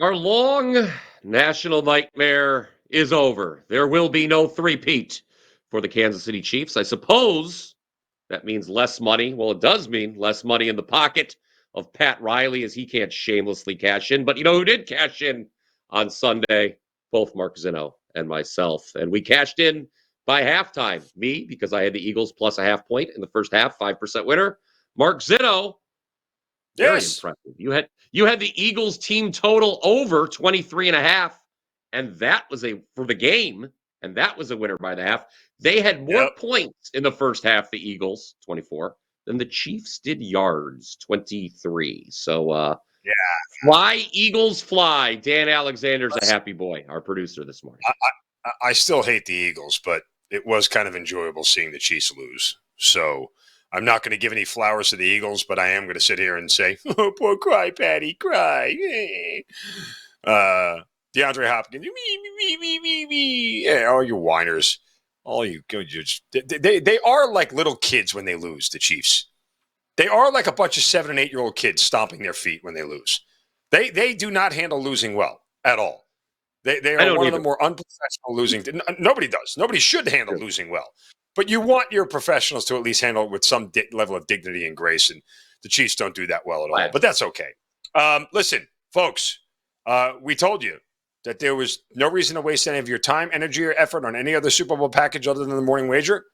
Our long national nightmare is over. There will be no three-peat for the Kansas City Chiefs. I suppose that means less money. Well, it does mean less money in the pocket of Pat Riley as he can't shamelessly cash in. But you know who did cash in on Sunday? Both Mark Zinno and myself. And we cashed in by halftime. Me, because I had the Eagles plus a half point in the first half, 5% winner. Mark Zinno, very Yes. impressive. You had the Eagles team total over 23 and a half, and that was a for the game, and that was a winner by the half. They had more Yep. points in the first half, the Eagles, 24, than the Chiefs did yards, 23. So Yeah. fly, Eagles, fly. Dan Alexander's a happy boy, our producer this morning. I still hate the Eagles, but it was kind of enjoyable seeing the Chiefs lose. So I'm not going to give any flowers to the Eagles, but I am going to sit here and say, oh, poor cry, Patty, cry. DeAndre Hopkins, yeah, all you whiners, all you they are like little kids when they lose. The Chiefs, they are like a bunch of 7 and 8-year-old kids stomping their feet when they lose. They do not handle losing well at all. They I are don't one of the either. more unprofessional losing. Nobody does. Nobody should handle losing well. But you want your professionals to at least handle it with some level of dignity and grace. And the Chiefs don't do that well at all. But that's okay. Listen, folks, we told you that there was no reason to waste any of your time, energy, or effort on any other Super Bowl package other than the morning wager.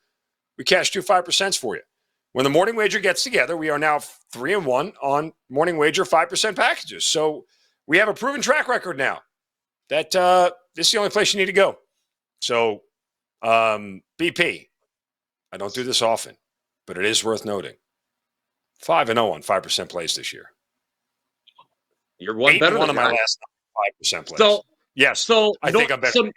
We cashed 5% for you. When the morning wager gets together, we are now 3-1 on morning wager 5% packages. So we have a proven track record now. That this is the only place you need to go. So, BP, I don't do this often, but it is worth noting. 5-0 on 5% plays this year. You're one better than one of my last 5% plays. So yes, I think I'm better than you.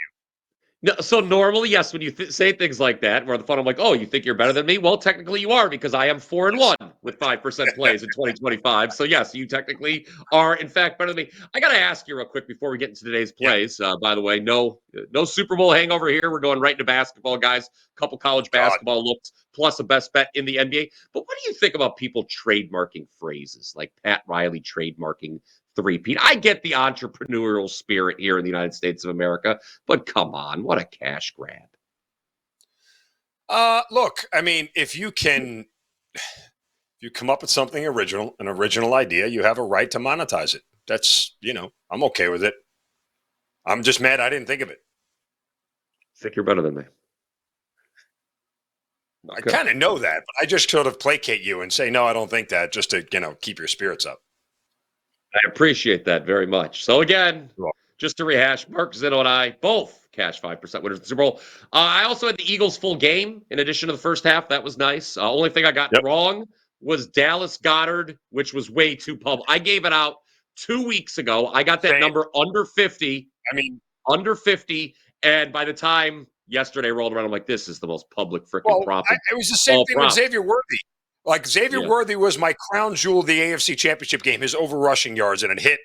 So normally, yes, when you say things like that, where the fun, I'm like, oh, you think you're better than me? Well, technically you are because I am 4-1 with 5% plays in 2025. So yes, you technically are in fact better than me. I got to ask you real quick before we get into today's plays. By the way, no Super Bowl hangover here. We're going right into basketball, guys. Couple college basketball looks plus a best bet in the NBA. But what do you think about people trademarking phrases like Pat Riley trademarking three-peat? I get the entrepreneurial spirit here in the United States of America, but come on, what a cash grab. Look, I mean, if you come up with something original, an original idea, you have a right to monetize it. That's, I'm okay with it. I'm just mad I didn't think of it. I think you're better than me. Okay. I kind of know that, but I just sort of placate you and say, no, I don't think that, just to, keep your spirits up. I appreciate that very much. So again, just to rehash, Mark Zinno and I both cash 5% winners of the Super Bowl. I also had the Eagles full game in addition to the first half. That was nice. Only thing I got wrong was Dallas Goedert, which was way too public. I gave it out 2 weeks ago. I got that number under 50. Under 50. And by the time yesterday rolled around, I'm like, this is the most public freaking prop. It was the same thing with Xavier Worthy. Like Xavier Worthy was my crown jewel of the AFC Championship game, his over rushing yards, and it hit,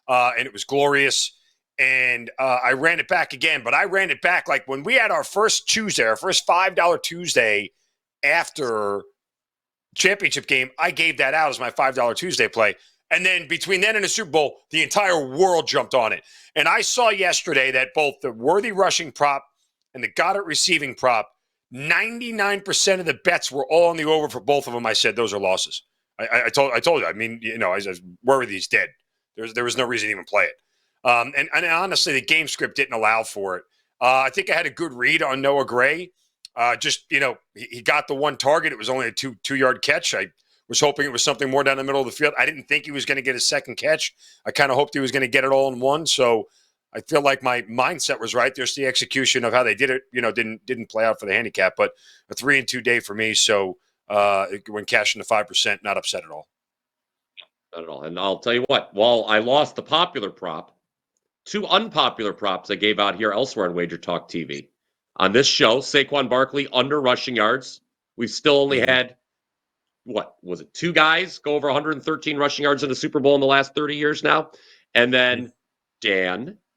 and it was glorious. And I ran it back again, but I ran it back like when we had our first Tuesday, our first $5 Tuesday after championship game. I gave that out as my $5 Tuesday play. And then between then and the Super Bowl, the entire world jumped on it. And I saw yesterday that both the Worthy rushing prop and the Goedert receiving prop, 99% of the bets were all on the over for both of them. I said those are losses. I told you. I mean, I was worried he's dead. There was no reason to even play it. And honestly, the game script didn't allow for it. I think I had a good read on Noah Gray. He got the one target. It was only a 2-yard catch. I was hoping it was something more down the middle of the field. I didn't think he was going to get a second catch. I kind of hoped he was going to get it all in one. So I feel like my mindset was right. There's the execution of how they did it, didn't play out for the handicap, but a 3-2 day for me. So when cashing the 5%, not upset at all. Not at all. And I'll tell you what, while I lost the popular prop, 2 unpopular props I gave out here elsewhere on WagerTalk TV. On this show, Saquon Barkley under rushing yards. We've still only had, 2 guys go over 113 rushing yards in the Super Bowl in the last 30 years now? And then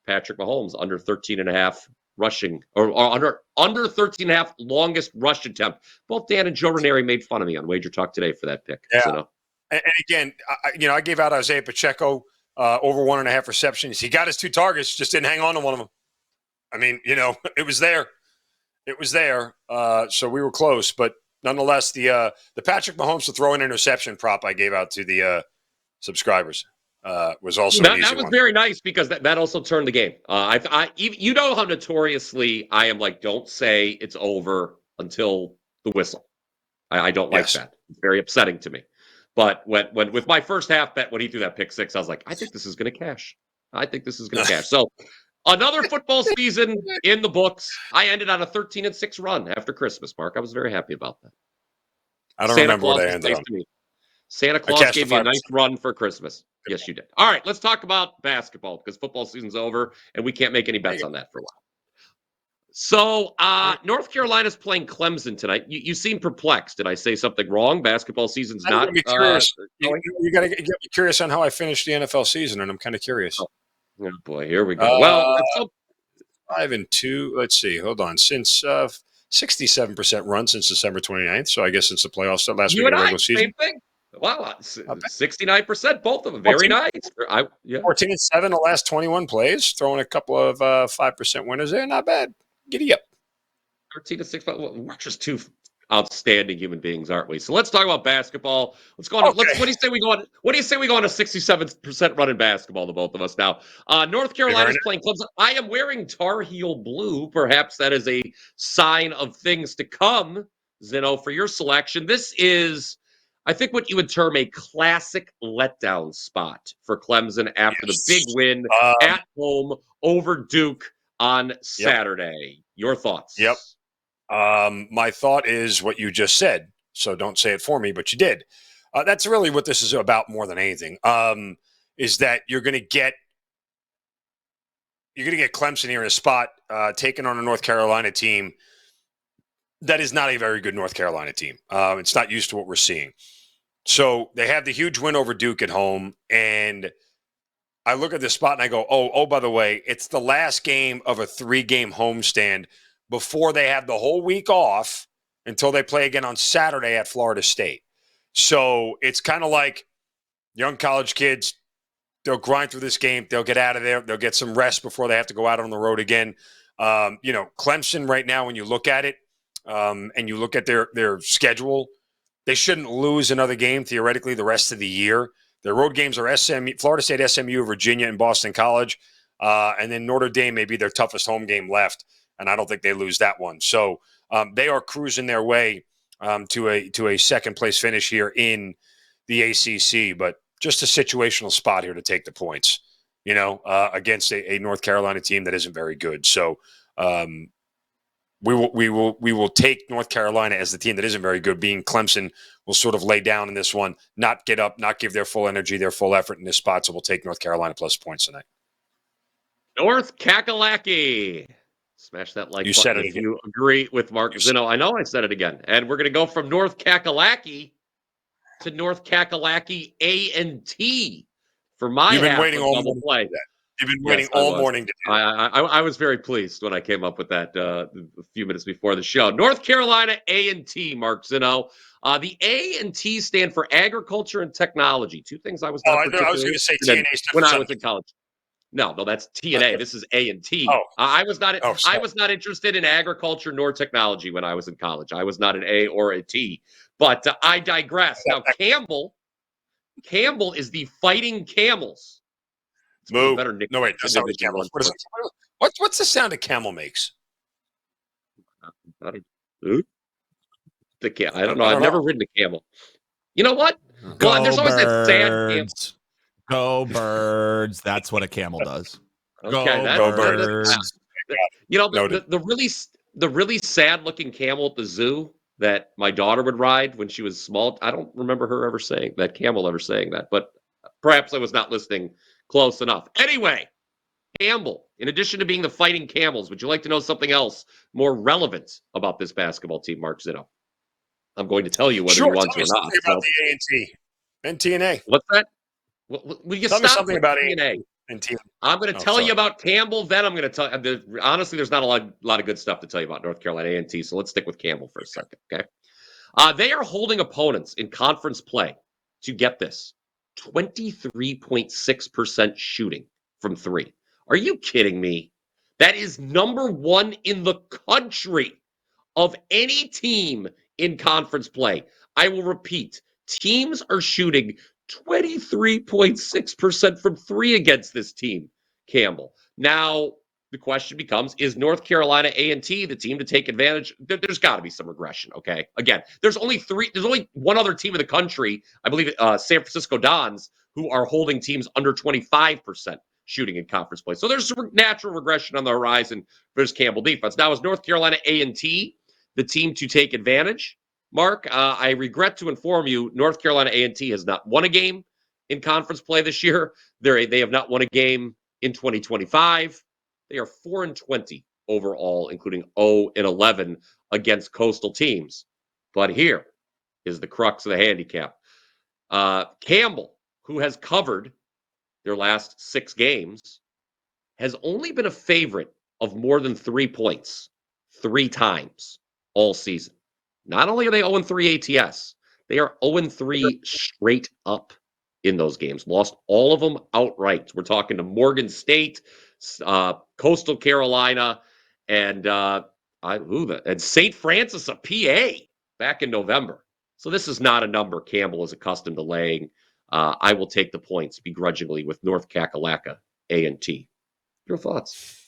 Patrick Mahomes under 13.5 rushing, or under 13.5 longest rush attempt. Both Dan and Joe Ranieri made fun of me on WagerTalk today for that pick. Yeah. So. And again, I gave out Isaiah Pacheco over 1.5 receptions. He got his 2 targets, just didn't hang on to one of them. I mean, it was there. It was there. So we were close, but nonetheless, the Patrick Mahomes to throw an interception prop I gave out to the subscribers was also an easy that was one. very nice because that also turned the game. You know how notoriously I am like, don't say it's over until the whistle. I don't like that. It's very upsetting to me. But when with my first half bet, when he threw that pick six, I was like, I think this is going to cash. I think this is going to cash. So another football season in the books. I ended on a 13-6 run after Christmas, Mark. I was very happy about that. I don't Santa remember Claus what I was ended nice on. to me. Santa Claus gave me a nice run for Christmas. Yes, you did. All right, let's talk about basketball because football season's over and we can't make any bets on that for a while. So, North Carolina's playing Clemson tonight. You seem perplexed. Did I say something wrong? Basketball season's not. Curious. You got to get me curious on how I finished the NFL season, and I'm kind of curious. Oh boy, here we go. Well, 5-2. Let's see. Hold on. Since 67% run since December 29th. So I guess since the playoffs start last week of the regular season. Same thing. Wow, 69%, both of them. Very nice. 14-7 the last 21 plays. Throwing a couple of 5% winners there. Not bad. Giddy up. 13-6. We're just two outstanding human beings, aren't we? So let's talk about basketball. Let's go on. Okay. What do you say we go on? What do you say we go on a 67% run in basketball? The both of us now. North Carolina's playing Clemson. I am wearing Tar Heel blue. Perhaps that is a sign of things to come. Zinno, for your selection, this is, I think, what you would term a classic letdown spot for Clemson after the big win at home over Duke on Saturday. Your thoughts? Yep. My thought is what you just said. So don't say it for me, but you did. That's really what this is about more than anything. Is that you're going to get Clemson here in a spot taking on a North Carolina team that is not a very good North Carolina team. It's not used to what we're seeing. So they have the huge win over Duke at home, and I look at this spot and I go, oh, by the way, it's the last game of a 3-game homestand before they have the whole week off until they play again on Saturday at Florida State. So it's kind of like young college kids, they'll grind through this game. They'll get out of there. They'll get some rest before they have to go out on the road again. Clemson right now, when you look at it and you look at their schedule, they shouldn't lose another game theoretically the rest of the year. Their road games are Florida State, SMU, Virginia, and Boston College. And then Notre Dame may be their toughest home game left. And I don't think they lose that one. So they are cruising their way to a second place finish here in the ACC. But just a situational spot here to take the points, against a North Carolina team that isn't very good. So we will take North Carolina as the team that isn't very good. Being Clemson will sort of lay down in this one, not get up, not give their full energy, their full effort in this spot. So we'll take North Carolina plus points tonight. North Kakalaki. Smash that like button if you agree with Mark Zinno. I know I said it again. And we're going to go from North Kakalaki to North Kakalaki A&T for my You've been half waiting of all double play. You've been waiting all morning to do that. I was very pleased when I came up with that a few minutes before the show. North Carolina A&T, Mark Zinno. The A&T stand for Agriculture and Technology. Two things I was not particularly I was going to say TNA when I was in college. No, that's TNA. This is A&T. I was not interested in agriculture nor technology when I was in college. I was not an A or a T. But I digress. Now, Campbell is the Fighting Camels. Moo. No, wait. That's not the camel. What's the sound a camel makes? I don't know. I've never ridden a camel. You know what? Well, there's always that sad camel. Go birds. That's what a camel does. Okay, go birds. The really sad looking camel at the zoo that my daughter would ride when she was small. I don't remember her ever saying that, but perhaps I was not listening close enough. Anyway, Campbell, in addition to being the Fighting Camels, would you like to know something else more relevant about this basketball team, Mark Zinno? I'm going to tell you whether you want to or not. About the A&T and TNA. What's that? Will you tell me something about TNA? A&T. I'm going to tell you about Campbell. Then I'm going to tell. Honestly, there's not a lot of good stuff to tell you about North Carolina A&T. So let's stick with Campbell for a second. Okay. They are holding opponents in conference play to get this 23.6% shooting from three. Are you kidding me? That is number one in the country of any team in conference play. I will repeat, teams are shooting 23.6% from three against this team, Campbell. Now, the question becomes, is North Carolina A&T the team to take advantage? There's got to be some regression, okay? Again, there's only one other team in the country, I believe San Francisco Dons, who are holding teams under 25% shooting in conference play. So there's some natural regression on the horizon for this Campbell defense. Now, is North Carolina A&T the team to take advantage? Mark, I regret to inform you, North Carolina A&T has not won a game in conference play this year. They have not won a game in 2025. They are 4-20 overall, including 0-11 against coastal teams. But here is the crux of the handicap. Campbell, who has covered their last 6 games, has only been a favorite of more than 3 points 3 times all season. Not only are they 0-3 ATS, they are 0-3 straight up in those games. Lost all of them outright. We're talking to Morgan State, Coastal Carolina, and St. Francis of PA back in November. So this is not a number Campbell is accustomed to laying. I will take the points begrudgingly with North Kakalaka A&T. Your thoughts?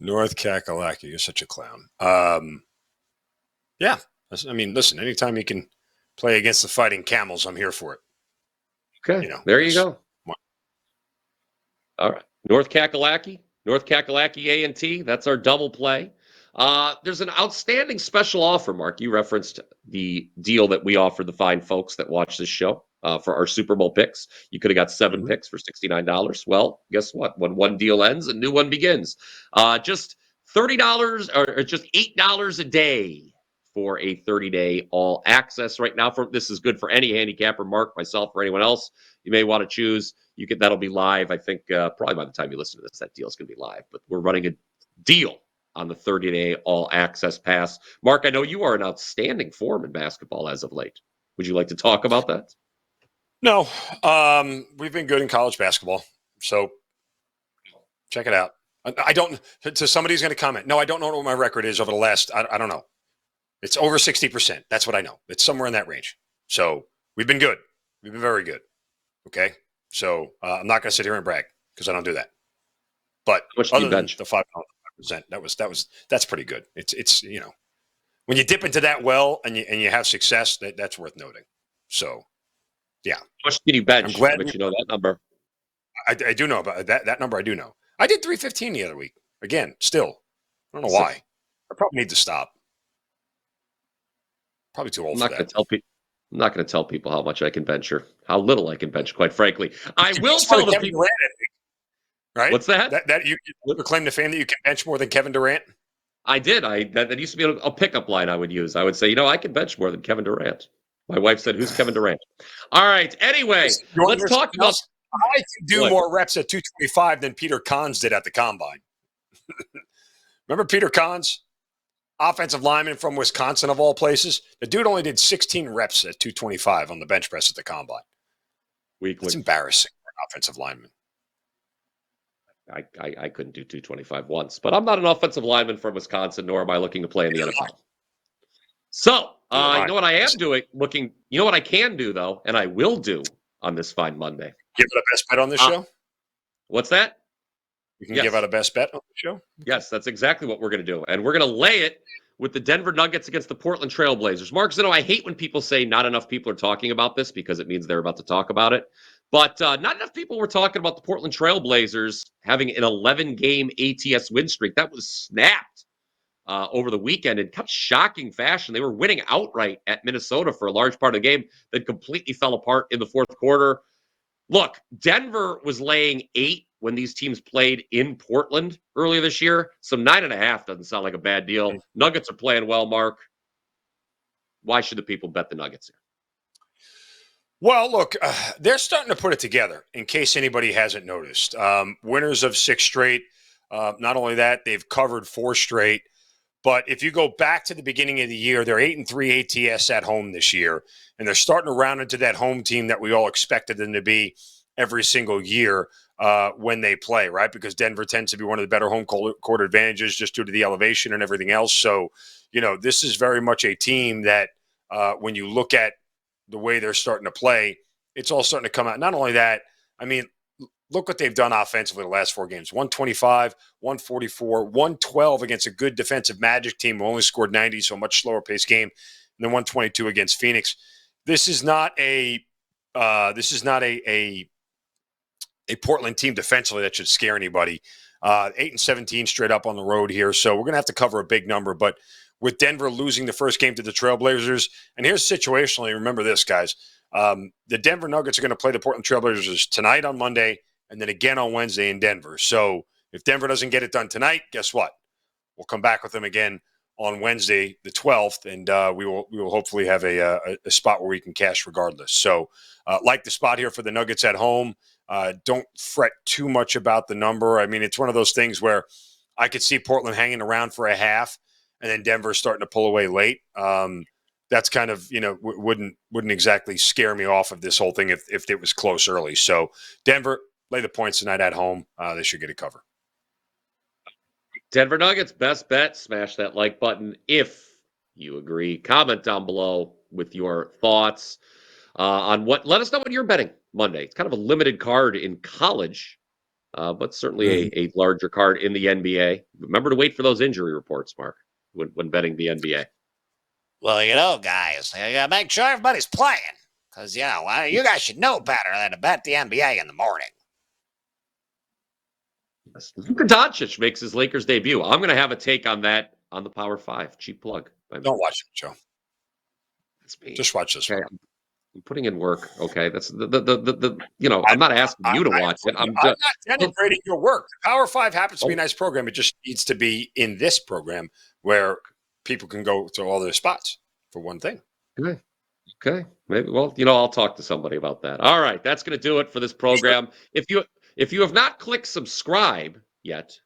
North Kakalaki, you're such a clown. Yeah, I mean, listen, anytime you can play against the Fighting Camels, I'm here for it. Okay, there you go. All right, North Kakalaki A&T. That's our double play. There's an outstanding special offer, Mark. You referenced the deal that we offered the fine folks that watch this show for our Super Bowl picks. You could have got 7 picks for $69. Well, guess what? When one deal ends, a new one begins. Just $30 or just $8 a day for a 30-day all access right now. This is good for any handicapper, Mark, myself, or anyone else you may want to choose. That'll be live. I think probably by the time you listen to this, that deal is going to be live. But we're running a deal on the 30-day all access pass. Mark, I know you are in outstanding form in basketball as of late. Would you like to talk about that? No, we've been good in college basketball. So check it out. I don't. So somebody's going to comment. No, I don't know what my record is over the last. I don't know. It's over 60%. That's what I know. It's somewhere in that range. So we've been good. We've been very good. Okay. So I'm not going to sit here and brag because I don't do that. But other than the 5%, that's pretty good. It's when you dip into that well and you have success, that's worth noting. So yeah. How much did you bench? I'm glad but you know that number. I do know about that number. I do know. I did 315 the other week. Again, still. I don't know why. I probably need to stop. Probably too old for that. I'm not going to tell people how much I can bench or how little I can bench, quite frankly. I will tell the people. Right? What's that? That you claim to fame that you can bench more than Kevin Durant? I did. That used to be a pickup line I would use. I would say, I can bench more than Kevin Durant. My wife said, "Who's Kevin Durant?" All right. Anyway, let's talk about. I can do more reps at 225 than Peter Kahns did at the combine. Remember Peter Kahns? Offensive lineman from Wisconsin, of all places. The dude only did 16 reps at 225 on the bench press at the combine. Weekly. It's embarrassing for an offensive lineman. I couldn't do 225 once, but I'm not an offensive lineman from Wisconsin, nor am I looking to play in the NFL. So, you know what I am doing? You know what I can do, though, and I will do on this fine Monday? Give it a best bet on this show? What's that? You can give out a best bet on the show? Yes, that's exactly what we're going to do. And we're going to lay it with the Denver Nuggets against the Portland Trail Blazers. Mark Zinno, I hate when people say not enough people are talking about this because it means they're about to talk about it. But not enough people were talking about the Portland Trail Blazers having an 11-game ATS win streak. That was snapped over the weekend in kind of shocking fashion. They were winning outright at Minnesota for a large part of the game that completely fell apart in the fourth quarter. Look, Denver was laying 8 when these teams played in Portland earlier this year. So 9.5 doesn't sound like a bad deal. Nuggets are playing well, Mark. Why should the people bet the Nuggets here? Well, look, they're starting to put it together in case anybody hasn't noticed. Winners of 6 straight. Not only that, they've covered 4 straight. But if you go back to the beginning of the year, they're 8-3 ATS at home this year, and they're starting to round into that home team that we all expected them to be every single year when they play, right? Because Denver tends to be one of the better home court advantages just due to the elevation and everything else. So, this is very much a team that when you look at the way they're starting to play, it's all starting to come out. Not only that, I mean, look what they've done offensively the last 4 games. 125, 144, 112 against a good defensive Magic team who only scored 90, so a much slower paced game, and then 122 against Phoenix. This is not a Portland team defensively that should scare anybody. 8-17 straight up on the road here, so we're going to have to cover a big number. But with Denver losing the first game to the Trailblazers, and here's situationally, remember this, guys. The Denver Nuggets are going to play the Portland Trailblazers tonight on Monday and then again on Wednesday in Denver. So if Denver doesn't get it done tonight, guess what? We'll come back with them again on Wednesday, the 12th, and we will hopefully have a spot where we can cash regardless. So like the spot here for the Nuggets at home. Don't fret too much about the number. I mean, it's one of those things where I could see Portland hanging around for a half and then Denver starting to pull away late. That's kind of, wouldn't exactly scare me off of this whole thing if it was close early. So Denver, lay the points tonight at home. They should get it covered. Denver Nuggets, best bet. Smash that like button if you agree. Comment down below with your thoughts on what. Let us know what you're betting Monday. It's kind of a limited card in college, but certainly a larger card in the NBA. Remember to wait for those injury reports, Mark, when betting the NBA. Well, guys, you gotta make sure everybody's playing. Because, you guys should know better than to bet the NBA in the morning. Yes. Luka Doncic makes his Lakers debut. I'm going to have a take on that on the Power 5. Cheap plug. Don't watch it, Joe. That's me. Just watch this. Okay. I'm putting in work. Okay. That's I'm not asking you to watch it. I'm not denigrating your work. The Power 5 happens to be a nice program. It just needs to be in this program where people can go to all their spots for one thing. Okay. Maybe. Well, I'll talk to somebody about that. All right. That's going to do it for this program. If you have not clicked subscribe yet,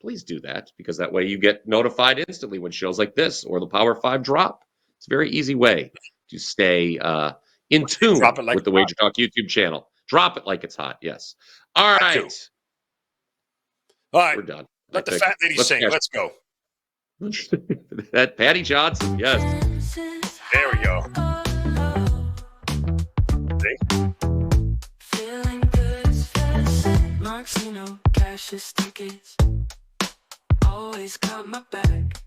please do that because that way you get notified instantly when shows like this or the Power 5 drop. It's a very easy way to stay in tune with the WagerTalk YouTube channel. Drop it like it's hot. Yes. All right. We're done. Let the fat lady sing. Let's go. That Patty Johnson. Yes. There we go. Zinno, cash is tickets. Always got my back.